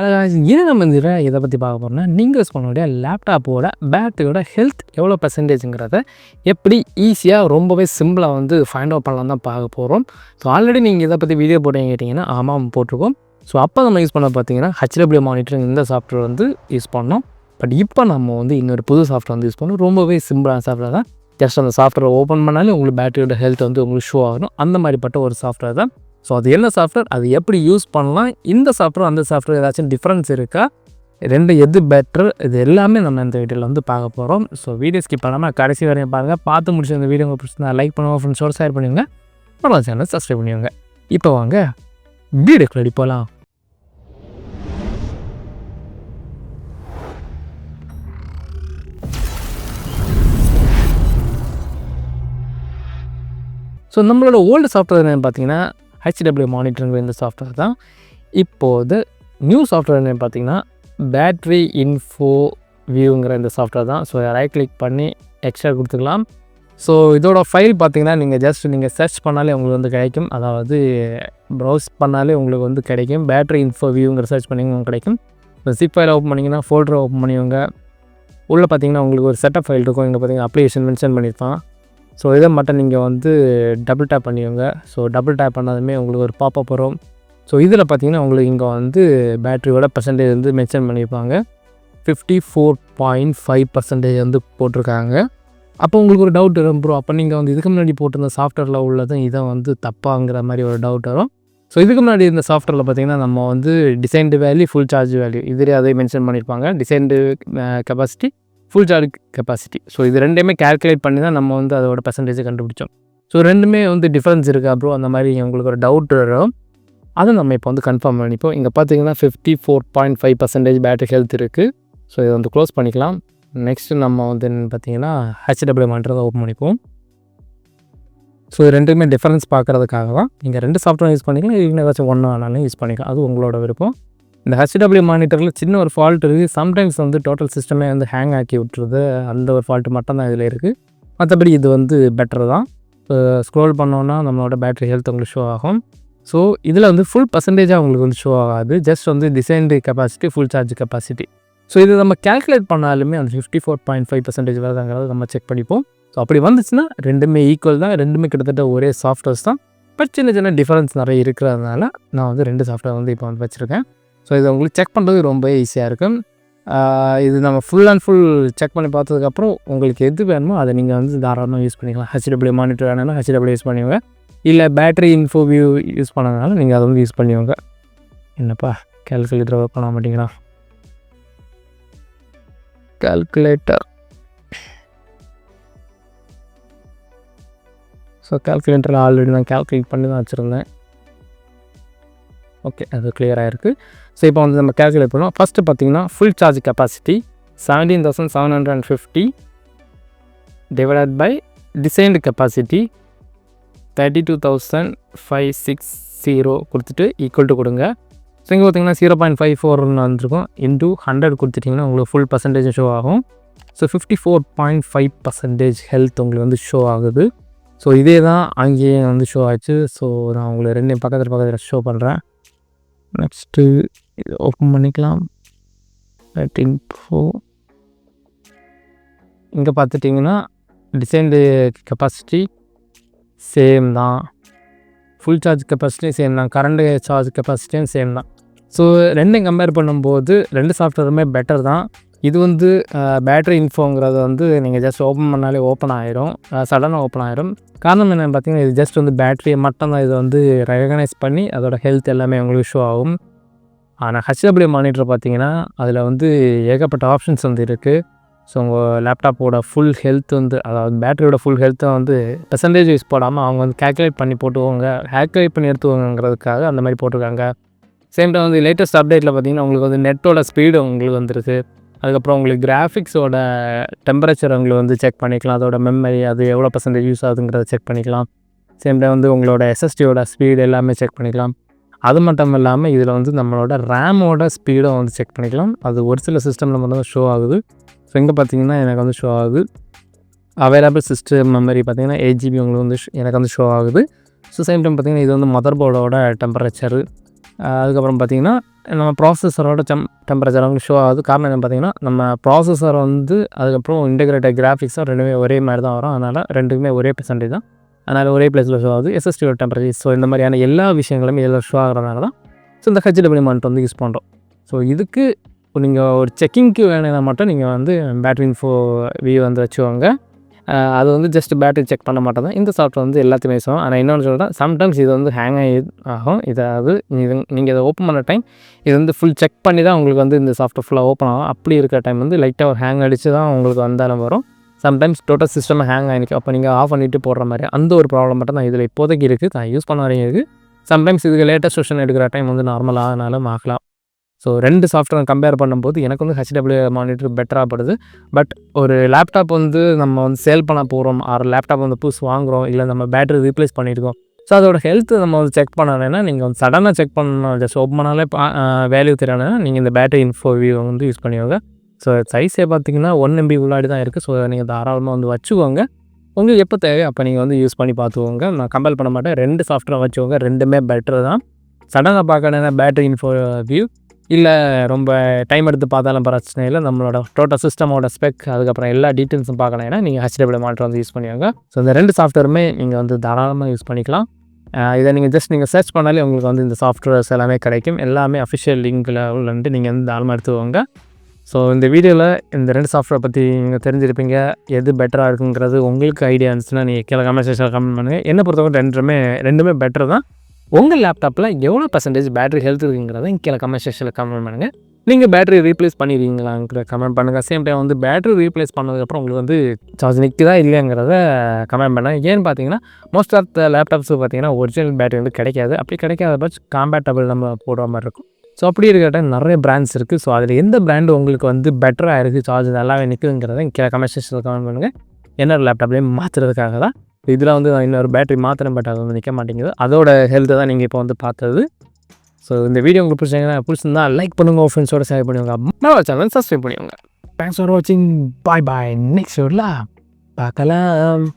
ஏன் நம்ம இதை பற்றி பார்க்க போகிறோம்னா, நீங்கள் யூஸ் பண்ணக்கூடிய லேப்டாப்போட பேட்டரியோட ஹெல்த் எவ்வளோ பெர்சன்டேஜுங்கிறத எப்படி ஈஸியாக ரொம்பவே சிம்பிளாக வந்து ஃபைண்ட் அவுட் பண்ணலாம் தான் பார்க்க போகிறோம். ஸோ ஆல்ரெடி நீங்கள் இதை பற்றி வீடியோ போட்டீங்க கேட்டிங்கன்னா ஆமாம் போட்டிருக்கோம். ஸோ அப்போ நம்ம யூஸ் பண்ண பார்த்தீங்கன்னா ஹெச்டபிள்யூ மானிட்டரிங் இந்த சாஃப்ட்வேர் வந்து யூஸ் பண்ணோம். பட் இப்போ நம்ம வந்து இன்னொரு புது சாஃப்ட்வேர் வந்து யூஸ் பண்ணோம். ரொம்பவே சிம்பிளான சாஃப்ட்வேர் தான். ஜஸ்ட் அந்த சாஃப்ட்வேர் ஓப்பன் பண்ணாலே உங்களுக்கு பேட்டரியோட ஹெல்த் வந்து உங்களுக்கு ஷோ ஆகணும். அந்த மாதிரிப்பட்ட ஒரு சாஃப்ட்வேர் தான். ஸோ அது என்ன சாஃப்ட்வேர், அது எப்படி யூஸ் பண்ணலாம், இந்த சாஃப்ட்வேர் அந்த சாஃப்ட்வேர் ஏதாச்சும் டிஃப்ரென்ஸ் இருக்கா, ரெண்டு எது பெட்டர், இது எல்லாமே நம்ம இந்த வீடியோவில் வந்து பார்க்க போகிறோம். ஸோ வீடியோ ஸ்கிப் பண்ணாமல் கடைசி வரையும் பாருங்கள். பார்த்து முடிச்சு இந்த வீடியோ உங்களுக்கு பிடிச்சிருந்தா லைக் பண்ணுவோம், ஃப்ரெண்ட்ஸோட ஷேர் பண்ணுவீங்க, நம்ம சேனல் சப்ஸ்கிரைப் பண்ணுவாங்க. இப்போ வாங்க வீடியோக்கு ரெடி போகலாம். ஸோ நம்மளோட ஓல்டு சாஃப்ட்வேர் என்னென்னு பார்த்தீங்கன்னா ஹெச்டபிள்யூ மானிட்டருங்கிற இந்த சாஃப்ட்வேர் தான். இப்போது நியூ சாஃப்ட்வேர் என்னென்னு பார்த்தீங்கன்னா பேட்ரி இன்ஃபோ வியூங்கிற இந்த சாஃப்ட்வேர் தான். ஸோ ரைட் கிளிக் பண்ணி எக்ஸ்ட்ரா கொடுத்துக்கலாம். ஸோ இதோட ஃபைல் பார்த்தீங்கன்னா நீங்கள் சர்ச் பண்ணாலே உங்களுக்கு வந்து கிடைக்கும். அதாவது ப்ரௌஸ் பண்ணாலே உங்களுக்கு வந்து கிடைக்கும். பேட்ரி இன்ஃபோ வியூங்கிற சர்ச் பண்ணிங்கன்னா கிடைக்கும். இப்போ ஜிப் ஃபைலை ஓப்பன் பண்ணிங்கன்னா ஃபோல்டரை ஓப்பன் பண்ணிவிங்க. உள்ளே பார்த்தீங்கன்னா உங்களுக்கு ஒரு செட்டப் ஃபைல் இருக்கும். இங்கே பார்த்தீங்கன்னா அப்ளிகேஷன் மென்ஷன் பண்ணியிருப்பான். ஸோ இதை மட்டும் நீங்கள் வந்து டபுள் டேப் பண்ணிவிங்க. ஸோ டபுள் டேப் பண்ணாலுமே உங்களுக்கு ஒரு பாப்பப் வரும். ஸோ இதில் பார்த்தீங்கன்னா உங்களுக்கு இங்கே வந்து பேட்டரியோட பெர்சன்டேஜ் வந்து மென்ஷன் பண்ணியிருப்பாங்க. 54.5% வந்து போட்டிருக்காங்க. அப்போ உங்களுக்கு ஒரு டவுட் வரும், ப்ரோ அப்போ நீங்கள் வந்து இதுக்கு முன்னாடி போட்டிருந்த சாஃப்ட்வேரில் உள்ளதும் இதை வந்து தப்பாங்கிற மாதிரி ஒரு டவுட் வரும். ஸோ இதுக்கு முன்னாடி இந்த சாஃப்ட்வேரில் பார்த்தீங்கன்னா நம்ம வந்து designed value, full charge value இதிலே அதே மென்ஷன் பண்ணியிருப்பாங்க. Designed capacity, full charge capacity. So இது ரெண்டுமே கேல்குலேட் பண்ணி தான் நம்ம வந்து அதோட பெர்சன்டேஜை கண்டுபிடிச்சோம். ஸோ ரெண்டுமே வந்து டிஃப்ரென்ஸ் இருக்கா ப்ரோ அந்த மாதிரி உங்களுக்கு ஒரு டவுட் வரும். அதை நம்ம இப்போ வந்து கன்ஃபார்ம் பண்ணிப்போம். இங்கே பார்த்தீங்கன்னா 54.5% பேட்டரி ஹெல்த் இருக்குது. ஸோ இதை வந்து க்ளோஸ் பண்ணிக்கலாம். நெக்ஸ்ட்டு நம்ம வந்து என்னென்னு பார்த்தீங்கன்னா ஹெச்டபிள்யூ மானிட்டர் தான் ஓப்பன் பண்ணிப்போம். ஸோ இது ரெண்டுமே டிஃப்ரென்ஸ் பார்க்குறதுக்காக தான். நீங்கள் ரெண்டு சாஃப்ட்வேர் யூஸ் பண்ணிக்கலாம், இல்லை ஏதாச்சும் ஒன்று ஆனாலும் யூஸ் பண்ணிக்கலாம், அது உங்களோட விருப்பம். இந்த ஹெச்டபிள்யூ மானிட்டரில் சின்ன ஒரு ஃபால்ட் இருக்குது. சம்டைம்ஸ் வந்து டோட்டல் சிஸ்டமே வந்து ஹேங் ஆக்கி விட்டுருது. அந்த ஒரு ஃபால்ட்டு மட்டும் தான் இதில் இருக்குது. மற்றபடி இது வந்து பெட்டர் தான். ஸ்க்ரோல் பண்ணோன்னா நம்மளோட பேட்டரி ஹெல்த் உங்களுக்கு ஷோ ஆகும். ஸோ இதில் வந்து ஃபுல் பர்சன்டேஜாக உங்களுக்கு வந்து ஷோ ஆகாது. ஜஸ்ட் வந்து designed capacity, full charge capacity. So இது நம்ம கேல்குலேட் பண்ணாலுமே அந்த 54.5% வருதாங்கிறத நம்ம செக் பண்ணிப்போம். ஸோ அப்படி வந்துச்சுன்னா ரெண்டுமே ஈக்குவல் தான். ரெண்டுமே கிட்டத்தட்ட ஒரே சாஃப்ட்வேர்ஸ் தான். பட் சின்ன சின்ன டிஃப்ரென்ஸ் நிறைய இருக்கிறதுனால நான் வந்து ரெண்டு சாஃப்ட்வேர் வந்து இப்போ வந்து வச்சுருக்கேன். ஸோ இதை உங்களுக்கு செக் பண்ணுறது ரொம்ப ஈஸியாக இருக்கும். இது நம்ம ஃபுல் அண்ட் ஃபுல் செக் பண்ணி பார்த்ததுக்கப்புறம் உங்களுக்கு எது வேணுமோ அதை நீங்கள் வந்து தாராளமாக யூஸ் பண்ணிக்கலாம். ஹெச்டபிள்யூ மானிட்டர் வேணும்னா ஹெச்டபிள்யூ யூஸ் பண்ணிவிங்க. இல்லை பேட்டரி இன்ஃபோ வியூ யூஸ் பண்ணதுனால நீங்கள் அதை வந்து யூஸ் பண்ணிவிங்க. என்னப்பா கேல்குலேட்டர் ஒர்க் பண்ண மாட்டிங்களா? கால்குலேட்டர். ஸோ கால்குலேட்டரில் ஆல்ரெடி நான் கால்குலேட் பண்ணி தான் வச்சுருந்தேன். ஓகே, அது கிளியராக இருக்குது. ஸோ இப்போ வந்து நம்ம கேல்குலேட் பண்ணோம். ஃபஸ்ட்டு பார்த்தீங்கன்னா full charge capacity 17,750 divided by designed capacity 32,560 கொடுத்துட்டு ஈக்குவல் டு கொடுங்க. ஸோ இங்கே பார்த்தீங்கன்னா 0.54 வந்துருக்கும். இன்டூ 100 கொடுத்துட்டிங்கன்னா உங்களுக்கு ஃபுல் பர்சன்டேஜ் ஷோ ஆகும். ஸோ 54.5% ஹெல்த் உங்களுக்கு வந்து ஷோ ஆகுது. ஸோ இதே தான் அங்கேயே வந்து ஷோ ஆச்சு. ஸோ நான் உங்களுக்கு ரெண்டு பக்கத்தில் ஷோ பண்ணுறேன். நெக்ஸ்ட்டு இது ஓப்பன் பண்ணிக்கலாம். இங்கே பார்த்துட்டிங்கன்னா டிசைன்டு கெப்பாசிட்டி சேம் தான், ஃபுல் சார்ஜ் கெப்பாசிட்டியும் சேம் தான், கரண்ட் சார்ஜ் கெப்பாசிட்டியும் சேம் தான். ஸோ ரெண்டும் கம்பேர் பண்ணும்போது ரெண்டு சாஃப்ட்வேருமே பெட்டர் தான். இது வந்து பேட்டரி இன்ஃபோங்கிறது வந்து நீங்கள் ஜஸ்ட் ஓப்பன் பண்ணாலே ஓப்பன் ஆயிரும், சடனாக ஓப்பன் ஆயிரும். காரணம் என்னென்னு பார்த்தீங்கன்னா இது ஜஸ்ட் வந்து பேட்டரியை மட்டும்தான் இது வந்து ரெகனைஸ் பண்ணி அதோட ஹெல்த் எல்லாமே உங்களுக்கு ஷோ ஆகும். ஆனால் ஹெச்டபிள்யூ மானிட்டர் பார்த்தீங்கன்னா அதில் வந்து ஏகப்பட்ட ஆப்ஷன்ஸ் வந்து இருக்குது. ஸோ உங்கள் லேப்டாப்போட ஃபுல் ஹெல்த் வந்து அதாவது பேட்டரியோட ஃபுல் ஹெல்த்தை வந்து பெர்சன்டேஜ் யூஸ் போடாமல் அவங்க வந்து கேல்குலேட் பண்ணி போட்டுவோங்க, கேல்குலேட் பண்ணி எடுத்துவோங்கிறதுக்காக அந்த மாதிரி போட்டிருக்காங்க. சேம் டைம் வந்து லேட்டஸ்ட் அப்டேட்டில் பார்த்தீங்கன்னா உங்களுக்கு வந்து நெட்டோட ஸ்பீடு உங்களுக்கு வந்துருக்கு. அதுக்கப்புறம் உங்களுக்கு கிராஃபிக்ஸோட டெம்பரேச்சர் உங்களுக்கு வந்து செக் பண்ணிக்கலாம். அதோட மெமரி அது எவ்வளோ பர்சன்டேஜ் யூஸ் ஆகுதுங்கிறத செக் பண்ணிக்கலாம். சேம் டைம் வந்து உங்களோட எஸ்எஸ்டியோட ஸ்பீடு எல்லாமே செக் பண்ணிக்கலாம். அது மட்டும் இல்லாமல் இதில் வந்து நம்மளோட ரேமோட ஸ்பீடும் வந்து செக் பண்ணிக்கலாம். அது ஒரு சில சிஸ்டமில் மட்டும் ஷோ ஆகுது. ஸோ இங்கே பார்த்தீங்கன்னா எனக்கு வந்து ஷோ ஆகுது. அவைலபிள் சிஸ்டம் மெமரி பார்த்தீங்கன்னா 8 GB உங்களுக்கு வந்து எனக்கு வந்து ஷோ ஆகுது. ஸோ சேம் டைம் பார்த்தீங்கன்னா இது வந்து மதர் போர்டோட டெம்பரேச்சரு, அதுக்கப்புறம் பார்த்திங்கன்னா நம்ம ப்ராசஸரோட டெம்பரேச்சர் வந்து ஷோ ஆகுது. காரணம் என்னென்னு பார்த்தீங்கன்னா நம்ம ப்ராசஸர் வந்து அதுக்கப்புறம் இன்டெகிரேட்டட் கிராஃபிக்ஸும் ரெண்டுமே ஒரே மாதிரி தான் வரும். அதனால் ரெண்டுக்குமே ஒரே பெர்சன்டேஜ் தான். அதனால் ஒரே ப்ளேஸில் ஷோ ஆகுது. எஸ்எஸ்டியோட டெம்பரேச்சர். ஸோ இந்த மாதிரியான எல்லா விஷயங்களுமே இதில் ஷோ ஆகிறதுனால தான் ஸோ இந்த ஹெச்டபிள்யூ மானிட்டர் வந்து யூஸ் பண்ணுறோம். ஸோ இதுக்கு நீங்கள் ஒரு செக்கிங்க்கு வேணும்னா மட்டும் நீங்கள் வந்து பேட்டரி இன்ஃபோ வியூ வந்து வச்சுக்கோங்க. அது வந்து ஜஸ்ட் பேட்டரி செக் பண்ண மாட்டேன் தான் இந்த சாஃப்ட்வேர் வந்து எல்லாத்தையுமே சொல்லுவோம். ஆனால் இன்னொன்று சொல்கிறேன், சம்டைம்ஸ் இது வந்து ஹேங் ஆகும். இதாவது நீங்கள் இதை ஓப்பன் பண்ண டைம் இது வந்து ஃபுல் செக் பண்ணி தான் உங்களுக்கு வந்து இந்த சாஃப்ட்வேர் ஃபுல்லாக ஓப்பன் ஆகும். அப்படி இருக்கிற டைம் வந்து லைட்டாக ஒரு ஹேங் அடித்து தான் உங்களுக்கு வந்தாலும் வரும். சம்டைம்ஸ் டோட்டல் சிஸ்டம் ஹேங் ஆகிருக்கு. அப்போ நீங்கள் ஆஃப் பண்ணிவிட்டு போடுற மாதிரி அந்த ஒரு ப்ராப்ளம் மட்டும் தான் இதில் இப்போதைக்கு இருக்குது. நான் யூஸ் பண்ண வரையும் இருக்குது. சம்டைம்ஸ் இதுக்கு லேட்டஸ்ட் வெர்ஷன் எடுக்கிற டைம் வந்து நார்மல் ஆகினாலும் ஆகலாம். ஸோ 2 சாஃப்ட்வேர் கம்பேர் பண்ணும்போது எனக்கு வந்து ஹெச்டபிள்யூ மானிட்டர் பெட்டராக படுது. பட் ஒரு லேப்டாப் வந்து நம்ம வந்து சேல் பண்ண போகிறோம், ஆர் லேப்டாப் வந்து புதுசு வாங்குகிறோம், இல்லை நம்ம பேட்டரி ரீப்ளேஸ் பண்ணியிருக்கோம். ஸோ அதோட ஹெல்த்து நம்ம வந்து செக் பண்ணலைன்னா நீங்கள் வந்து சடனாக செக் பண்ணணும், ஜஸ்ட் ஓப்பன் பண்ணாலே வேல்யூ தெரியலைன்னா நீங்கள் இந்த பேட்டரி இன்ஃபோ வியூ வந்து யூஸ் பண்ணிக்கோங்க. ஸோ சைஸே பார்த்தீங்கன்னா 1 MB உள்ளாடி தான் இருக்குது. ஸோ நீங்கள் தாராளமாக வந்து வச்சுக்கோங்க. உங்களுக்கு எப்போ தேவையோ அப்போ நீங்கள் வந்து யூஸ் பண்ணி பார்த்துக்கோங்க. நான் கம்பேர் பண்ண மாட்டேன். 2 சாஃப்ட்வேர் வச்சுக்கோங்க. ரெண்டுமே பெட்டர் தான். சடனாக பார்க்கணுன்னா பேட்டரி இன்ஃபோ வியூ, இல்லை ரொம்ப டைம் எடுத்து பார்த்தாலும் பிரச்சனை இல்லை. நம்மளோட டோட்டல் சிஸ்டமோட ஸ்பெக் அதுக்கப்புறம் எல்லா டீட்டெயில்ஸும் பார்க்கணுன்னா நீங்கள் ஹெச்டபிள்யூ மானிட்டர் வந்து யூஸ் பண்ணிக்கோங்க. ஸோ இந்த 2 சாஃப்ட்வேருமே நீங்கள் வந்து தாராளமாக யூஸ் பண்ணிக்கலாம். இதை நீங்கள் ஜஸ்ட் சர்ச் பண்ணாலே உங்களுக்கு வந்து இந்த சாஃப்ட்வேர்ஸ் எல்லாமே கிடைக்கும். எல்லாமே அஃபிஷியல் லிங்க்கில் உள்ளன்ட்டு நீங்கள் வந்து தாராளமாக எடுத்துக்கோங்க. ஸோ இந்த வீடியோவில் இந்த 2 சாஃப்ட்வேர் பற்றி நீங்கள் தெரிஞ்சிருப்பீங்க. எது பெட்டராக இருக்குங்கிறது உங்களுக்கு ஐடியா இருந்துச்சுன்னா நீங்கள் கீழே கமெண்ட் செக்ஷனில் கமெண்ட் பண்ணுங்கள். என்னை பொறுத்தவரை ரெண்டுமே பெட்டர் தான். உங்கள் லேப்டாப்பில் எவ்வளோ பர்சன்டேஜ் பேட்டரி ஹெல்த் இருக்குங்கிறத கீழே கமெண்ட் செக்ஷனில் கமெண்ட் பண்ணுங்கள். நீங்கள் பேட்டரி ரீப்ளேஸ் பண்ணிடுவீங்களாங்கிற கமெண்ட் பண்ணுங்கள். சேம் டைம் வந்து பேட்டரி ரீப்ளேஸ் பண்ணதுக்கப்புறம் உங்களுக்கு வந்து சார்ஜ் நிற்குதா இல்லையாங்கிறத கமெண்ட் பண்ணுங்கள். ஏன்னு பார்த்தீங்கன்னா மோஸ்ட் ஆஃப் த லேப்டாப்ஸு பார்த்தீங்கன்னா ஒரிஜினல் பேட்டரி வந்து கிடைக்காது. அப்படி கிடைக்காத பட்சம் காம்பேட்டபிள் நம்ம போடுற மாதிரி இருக்கும். ஸோ அப்படி இருக்கிற டைம் நிறைய பிராண்ட்ஸ் இருக்குது. ஸோ அதில் எந்த பிராண்டு உங்களுக்கு வந்து பெட்டராக இருக்குது, சார்ஜ் நல்லாவே நிற்குதுங்கிறத கீழே கமெண்ட் செக்ஷனில் கமெண்ட் பண்ணுங்கள். என்னோட லேப்டாப்லேயும் மாற்றுறதுக்காக தான். இதில் வந்து இன்னொரு பேட்டரி மாத்திரம், பட் அது வந்து நிற்க மாட்டேங்குது. அதோட ஹெல்த்தை தான் நீங்கள் இப்போ வந்து பார்த்தது. ஸோ இந்த வீடியோ உங்களுக்கு பிடிச்சிருந்தா லைக் பண்ணுங்கள், உங்கள் ஃப்ரெண்ட்ஸோட ஷேர் பண்ணுவாங்க, நம்ம சேனல் சப்ஸ்கிரைப் பண்ணுவாங்க. தேங்க்ஸ் ஃபார் வாட்சிங். பாய் பாய். நெக்ஸ்ட் வீடியோவில் பார்க்கலாம்.